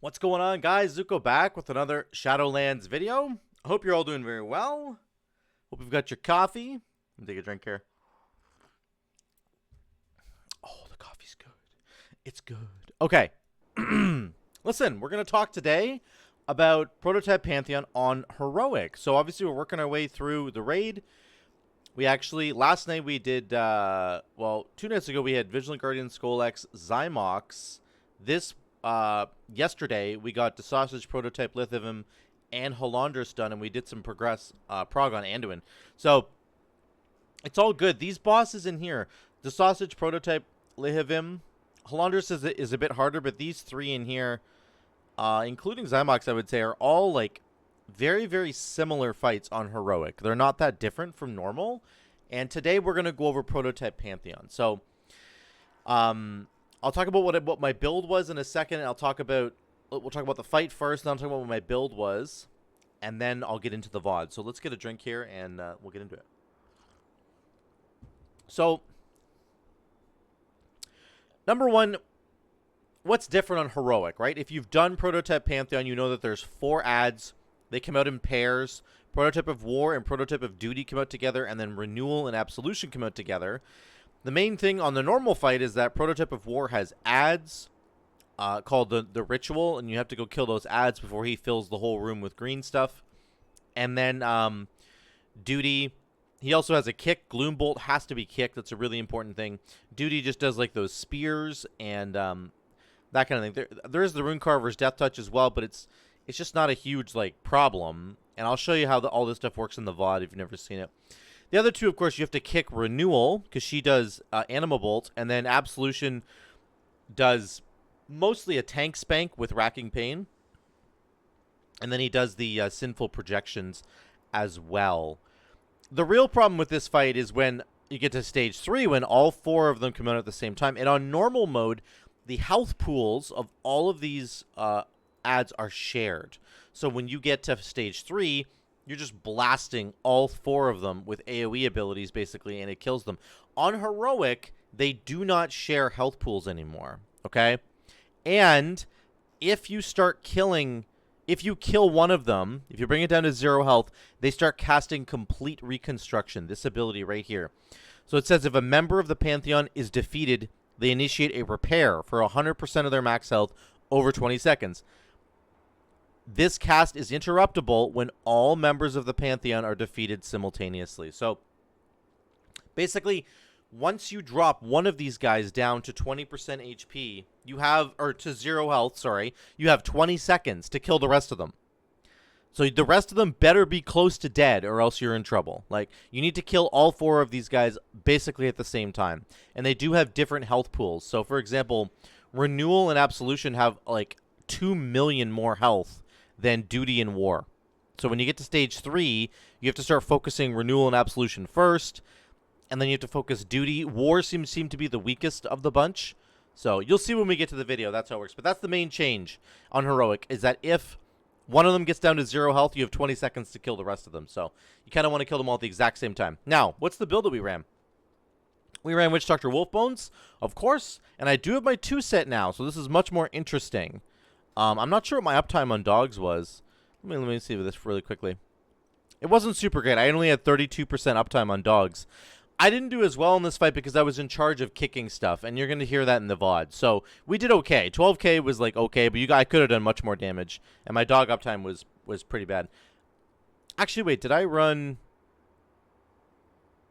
What's going on, guys? Zuko back with another Shadowlands video. I hope you're all doing very well. Hope you've got your coffee. Let me take a drink here. Oh, the coffee's good. It's good. Okay. Listen, we're going to talk today about Prototype Pantheon on Heroic. So obviously we're working our way through the raid. We actually, last night we did, 2 nights ago we had Vigilant Guardian, Skolex, Zymox. Yesterday we got the Sausage, Prototype, Lithium, and Holandris done, and we did some prog on Anduin. So it's all good. These bosses in here, the Sausage, Prototype, Lithium, Holandris is a bit harder, but these three in here, including Zymox, I would say, are all like very, very similar fights on Heroic. They're not that different from normal. And today we're going to go over Prototype Pantheon. So, I'll talk about what my build was in a second. We'll talk about the fight first, and I'll talk about what my build was, and then I'll get into the VOD. So let's get a drink here, and we'll get into it. So, number one, what's different on Heroic, right? If you've done Prototype Pantheon, you know that there's 4 ads. They come out in pairs. Prototype of War and Prototype of Duty come out together, and then Renewal and Absolution come out together. The main thing on the normal fight is that Prototype of War has ads called the Ritual, and you have to go kill those ads before he fills the whole room with green stuff. And then Duty, he also has a kick. Gloombolt has to be kicked. That's a really important thing. Duty just does like those spears and that kind of thing. There is the Runecarver's Death Touch as well, but it's just not a huge like problem. And I'll show you how all this stuff works in the VOD if you've never seen it. The other two, of course, you have to kick Renewal, because she does Anima Bolt, and then Absolution does mostly a tank spank with Racking Pain. And then he does the Sinful Projections as well. The real problem with this fight is when you get to stage 3, when all 4 of them come out at the same time. And on normal mode, the health pools of all of these ads are shared. So when you get to stage 3... you're just blasting all 4 of them with AoE abilities, basically, and it kills them. On Heroic, they do not share health pools anymore, okay? And if you kill one of them, if you bring it down to 0 health, they start casting Complete Reconstruction, this ability right here. So it says if a member of the Pantheon is defeated, they initiate a repair for 100% of their max health over 20 seconds. This cast is interruptible when all members of the Pantheon are defeated simultaneously. So, basically, once you drop one of these guys down to 20% HP, or to 0 health, sorry, you have 20 seconds to kill the rest of them. So, the rest of them better be close to dead, or else you're in trouble. Like, you need to kill all 4 of these guys basically at the same time. And they do have different health pools. So, for example, Renewal and Absolution have, like, 2 million more health than Duty and War. So when you get to stage 3, you have to start focusing Renewal and Absolution first, and then you have to focus Duty. War seems to be the weakest of the bunch. So you'll see when we get to the video, that's how it works. But that's the main change on Heroic, is that if one of them gets down to 0 health, you have 20 seconds to kill the rest of them. So you kind of want to kill them all at the exact same time. Now, what's the build that we ran? We ran Witch Doctor Wolfbones, of course, and I do have my 2 set now, so this is much more interesting. I'm not sure what my uptime on dogs was. Let me see this really quickly. It wasn't super great. I only had 32% uptime on dogs. I didn't do as well in this fight because I was in charge of kicking stuff, and you're going to hear that in the VOD. So we did okay. 12k was like okay, but I could have done much more damage, and my dog uptime was pretty bad. Actually, wait, did I run...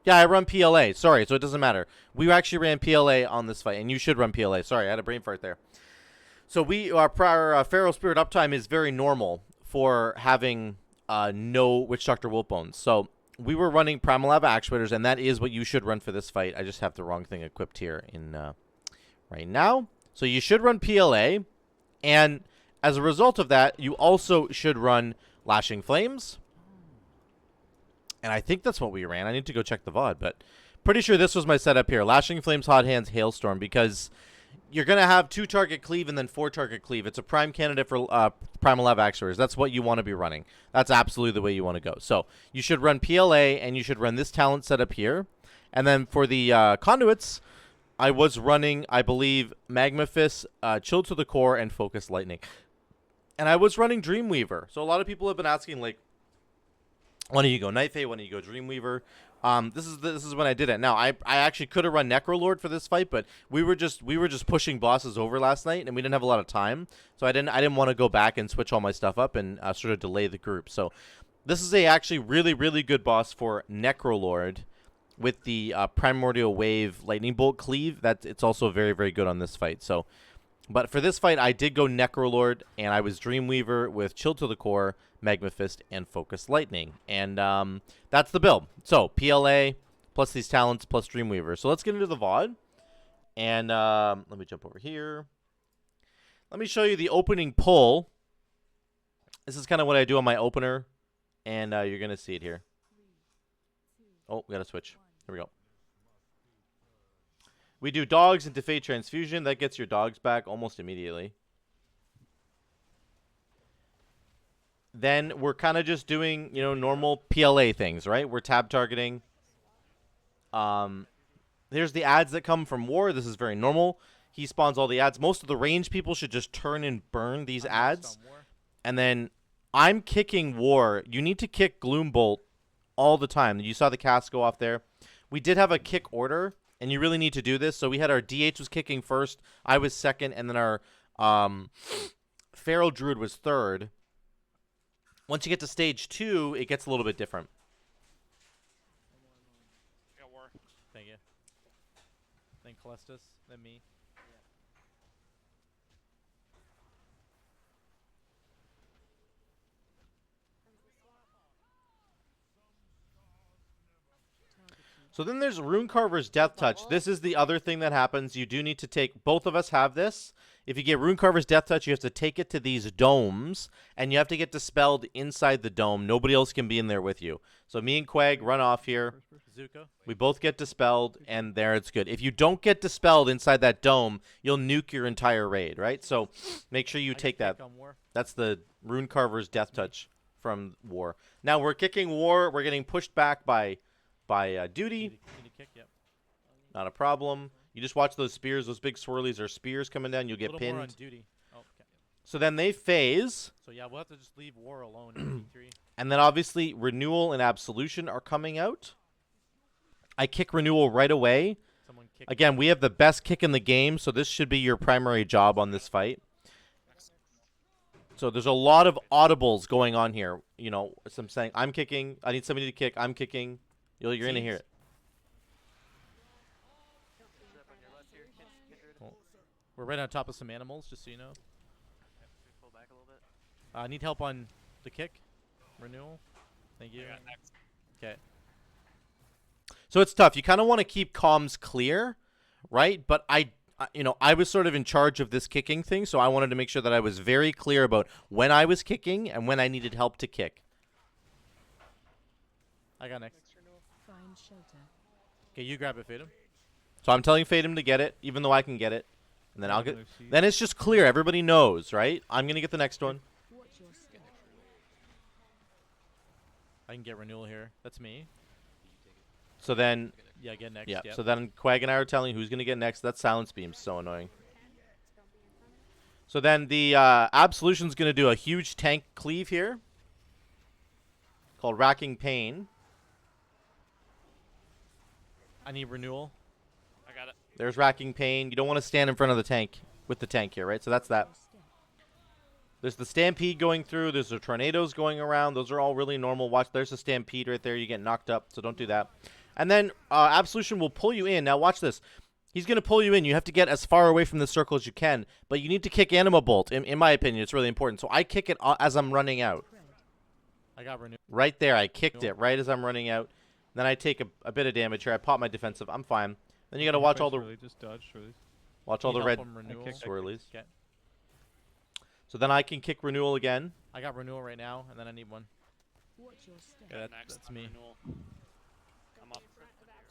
Yeah, I run PLA. Sorry, so it doesn't matter. We actually ran PLA on this fight, and you should run PLA. Sorry, I had a brain fart there. So our Feral Spirit uptime is very normal for having no Witch Doctor Wolfbones. So we were running Primal Lava Actuators, and that is what you should run for this fight. I just have the wrong thing equipped here in right now. So you should run PLA, and as a result of that, you also should run Lashing Flames. And I think that's what we ran. I need to go check the VOD, but pretty sure this was my setup here. Lashing Flames, Hot Hands, Hailstorm, because you're going to have 2 target cleave and then 4 target cleave. It's a prime candidate for Primal Lava Actuators. That's what you want to be running. That's absolutely the way you want to go. So you should run PLA, and you should run this talent setup here. And then for the Conduits, I was running, I believe, Magma Fist, Chill to the Core, and Focus Lightning. And I was running Dreamweaver. So a lot of people have been asking, like, when do you go Night Fae? When do you go Dreamweaver? This is when I did it. Now I actually could have run Necrolord for this fight, but we were just pushing bosses over last night, and we didn't have a lot of time, so I didn't want to go back and switch all my stuff up and sort of delay the group. So this is a actually really good boss for Necrolord with the Primordial Wave Lightning Bolt Cleave. It's also very good on this fight. So, but for this fight, I did go Necrolord, and I was Dreamweaver with Chill to the Core, Magma Fist, and Focus Lightning. And that's the build. So, PLA, plus these talents, plus Dreamweaver. So let's get into the VOD. And let me jump over here. Let me show you the opening pull. This is kind of what I do on my opener. And you're going to see it here. Oh, we got to switch. Here we go. We do dogs into Fate Transfusion. That gets your dogs back almost immediately. Then we're kind of just doing, normal PLA things, right? We're tab targeting. Here's the ads that come from War. This is very normal. He spawns all the ads. Most of the range people should just turn and burn these ads. And then I'm kicking War. You need to kick Gloombolt all the time. You saw the cast go off there. We did have a kick order, and you really need to do this. So we had our DH was kicking first. I was second, and then our Feral Druid was third. Once you get to stage 2, it gets a little bit different. Got War. Thank you. Then Calestus, then me. So then there's Runecarver's Death Touch. This is the other thing that happens. You do need to take... Both of us have this. If you get Runecarver's Death Touch, you have to take it to these domes, and you have to get dispelled inside the dome. Nobody else can be in there with you. So me and Quag run off here. Zuko. We both get dispelled, and there it's good. If you don't get dispelled inside that dome, you'll nuke your entire raid, right? So make sure you take that. That's the Runecarver's Death Touch from War. Now we're kicking War. We're getting pushed back by Duty. Kick, yep. Not a problem. You just watch those spears. Those big swirlies are spears coming down. You'll get a little pinned. more on Duty. Oh, okay. So then they phase. So yeah, we'll have to just leave War alone in P3. And then obviously Renewal and Absolution are coming out. I kick Renewal right away. Someone kick. Again, we have the best kick in the game, so this should be your primary job on this fight. So there's a lot of audibles going on here. As I'm saying, I'm kicking. I need somebody to kick. I'm kicking. You're going to hear it. We're right on top of some animals, just so you know. Pull back a little bit. I need help on the kick. Renewal. Thank you. Okay. So it's tough. You kind of want to keep comms clear, right? But I was sort of in charge of this kicking thing, so I wanted to make sure that I was very clear about when I was kicking and when I needed help to kick. I got next. Okay, you grab it, Fatum. So I'm telling Fatum to get it, even though I can get it. And then I'll get... Then it's just clear. Everybody knows, right? I'm going to get the next one. I can get Renewal here. That's me. So then... Yeah, get next. Yeah, Yep. so then Quag and I are telling who's going to get next. That Silence Beam's so annoying. So then the Absolution's going to do a huge tank cleave here. Called Racking Pain. I need Renewal. I got it. There's Racking Pain. You don't want to stand in front of the tank with the tank here, right? So that's that. There's the Stampede going through. There's the Tornadoes going around. Those are all really normal. Watch, there's a Stampede right there. You get knocked up, so don't do that. And then Absolution will pull you in. Now watch this. He's going to pull you in. You have to get as far away from the circle as you can, but you need to kick Anima Bolt. In my opinion, it's really important. So I kick it as I'm running out. I got Renewal. Right there. I kicked it right as I'm running out. Then I take a bit of damage here. I pop my defensive. I'm fine. Then you got to watch all the Just dodge swirlies. watch all the red swirlies. Okay. So then I can kick Renewal again. I got Renewal right now, and then I need one. Yeah, Next that's me. Renewal. Come up.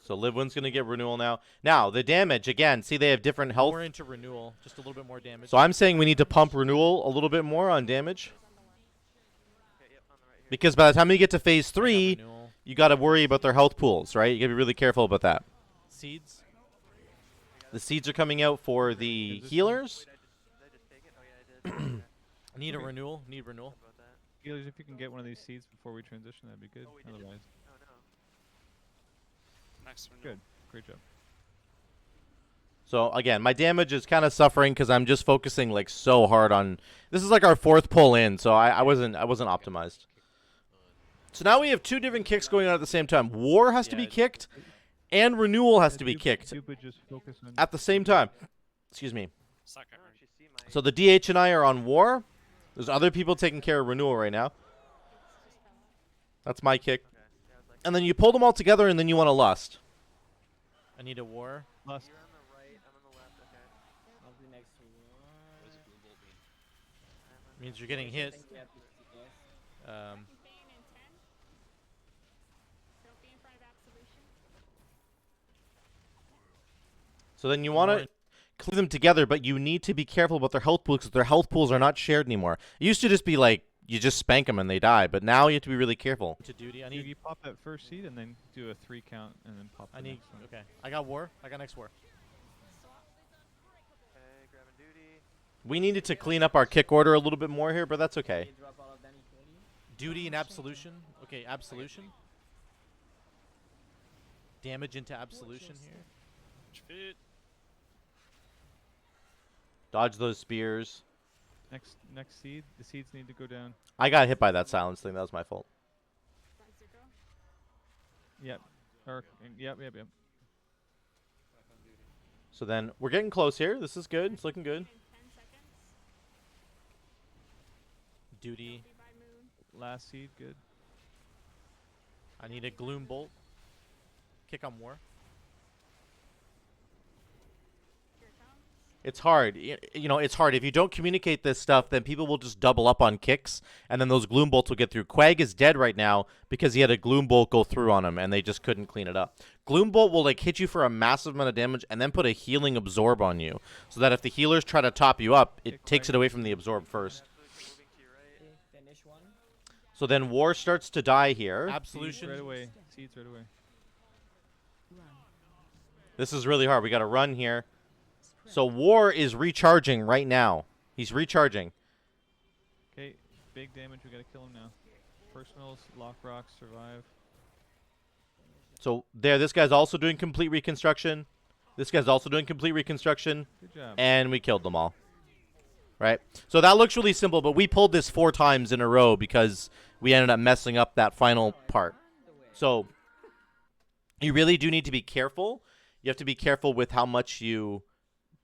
So Livwin's going to get Renewal now. Now, the damage, again, see they have different health. More into Renewal, just a little bit more damage. So I'm saying we need to pump Renewal a little bit more on damage. Okay, yep, on the right here. Because by the time you get to phase I got 3, Renewal. you got to worry about their health pools, right? You got to be really careful about that. Seeds. The seeds are coming out for the healers. Did I just take it? Oh yeah, I did. I need a Okay. renewal. Need renewal. About that. Healers, if you can get one of these seeds before we transition, that'd be good. Oh, we didn't. Otherwise, Oh no. Nice renewal. good. Great job. So again, my damage is kind of suffering because I'm just focusing like so hard on. This is like our 4th pull in, so I wasn't optimized. So now we have 2 different kicks going on at the same time. War has to be Yeah. kicked, and renewal has to be kicked Dupa just focus on. at the same time. Excuse me. I Second don't ring. actually see my. So the DH and I are on war. There's other people taking care of renewal right now. That's my kick. Okay. Yeah, I was like. And then you pull them all together, and then you want to lust. I need a war. Lust. You're on the right. I'm on the left. Okay. I'll be next to you. What does glue bolt mean? I'm on Means the you're getting hit. Think you have to yes. Contain in 10. Don't be in front of absolution. So then you want to cleave them together, but you need to be careful about their health pools because their health pools are not shared anymore. It used to just be like you just spank them and they die, but now you have to be really careful. To duty. I You, need. you pop that first seed and then do a 3 count and then pop. I the need. next one. Okay. I got war. I got next war. Okay, grabbing duty. We needed to clean up our kick order a little bit more here, but that's okay. You drop all of them equally. Duty and absolution. Okay, absolution. Damage into absolution here. Fit. Dodge those spears. Next seed. The seeds need to go down. I got hit by that silence thing. That was my fault. Bicycle. Yep. Or yep. So then we're getting close here. This is good. It's looking good. In 10 seconds. Duty. Be by moon. Last seed, good. I need a gloom bolt. Kick on war. Here it comes. It's hard. You know, it's hard. If you don't communicate this stuff, then people will just double up on kicks, and then those gloom bolts will get through. Quag is dead right now because he had a gloom bolt go through on him, and they just couldn't clean it up. Gloom bolt will like hit you for a massive amount of damage, and then put a healing absorb on you, so that if the healers try to top you up, it Kick takes Quag. it away from the absorb first. Absolutely moving to your right. Okay, finish one. So then war starts to die here. Seeds Absolution. right away. Seeds right away. This is really hard. We got to run here. So war is recharging right now. He's recharging. Okay, big damage. We gotta kill him now. Personals, lock rocks, survive. So there, this guy's also doing complete reconstruction. This guy's also doing complete reconstruction. Good job. And we killed them all. Right? So that looks really simple, but we pulled this 4 times in a row because we ended up messing up that final part. So you really do need to be careful. You have to be careful with how much you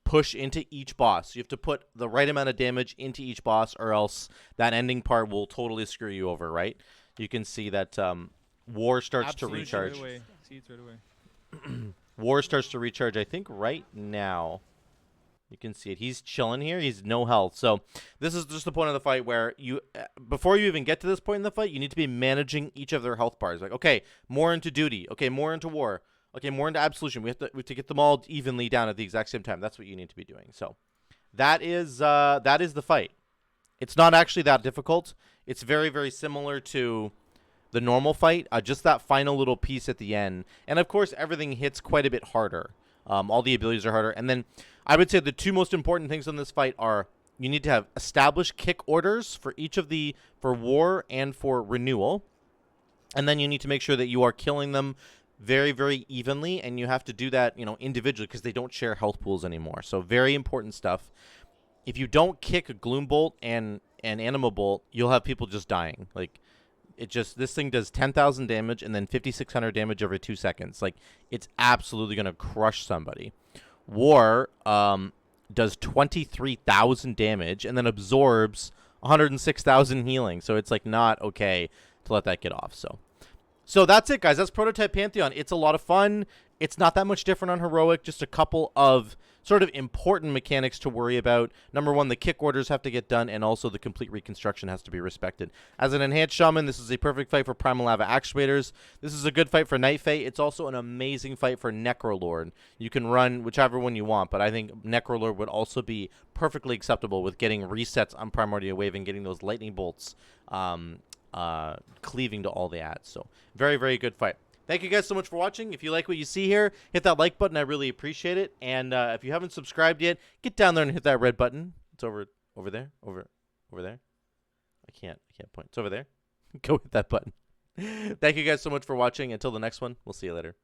push into each boss. You have to put the right amount of damage into each boss, or else that ending part will totally screw you over, right? You can see that war starts to Absolution. recharge. Right away. Seeds right away. War starts to recharge, I think, right now. You can see it. He's chilling here. He's no health. So this is just the point of the fight where you, before you even get to this point in the fight, you need to be managing each of their health bars. Like, okay, more into duty. Okay, more into war. Okay, more into absolution. We have to get them all evenly down at the exact same time. That's what you need to be doing. So that is the fight. It's not actually that difficult. It's very, very similar to the normal fight. Just that final little piece at the end. And of course, everything hits quite a bit harder. All the abilities are harder. And then I would say the 2 most important things in this fight are you need to have established kick orders for each of for war and for renewal. And then you need to make sure that you are killing them very, very evenly, and you have to do that, individually because they don't share health pools anymore. So very important stuff. If you don't kick a Gloom Bolt and an Anima Bolt, you'll have people just dying. Like, this thing does 10,000 damage and then 5,600 damage every 2 seconds. Like, it's absolutely going to crush somebody. War does 23,000 damage and then absorbs 106,000 healing. So it's, like, not okay to let that get off, So that's it, guys. That's Prototype Pantheon. It's a lot of fun. It's not that much different on Heroic. Just a couple of sort of important mechanics to worry about. Number 1, the kick orders have to get done, and also the complete reconstruction has to be respected. As an Enhanced Shaman, this is a perfect fight for Primal Lava Actuators. This is a good fight for Night Fae. It's also an amazing fight for Necrolord. You can run whichever one you want, but I think Necrolord would also be perfectly acceptable with getting resets on Primordial Wave and getting those lightning bolts cleaving to all the ads. So very, very good fight. Thank you guys so much for watching. If you like what you see here, hit that like button. I really appreciate it. And if you haven't subscribed yet, get down there and hit that red button. It's over there. Over there. I can't point. It's over there. Go hit that button. Thank you guys so much for watching. Until the next one, we'll see you later.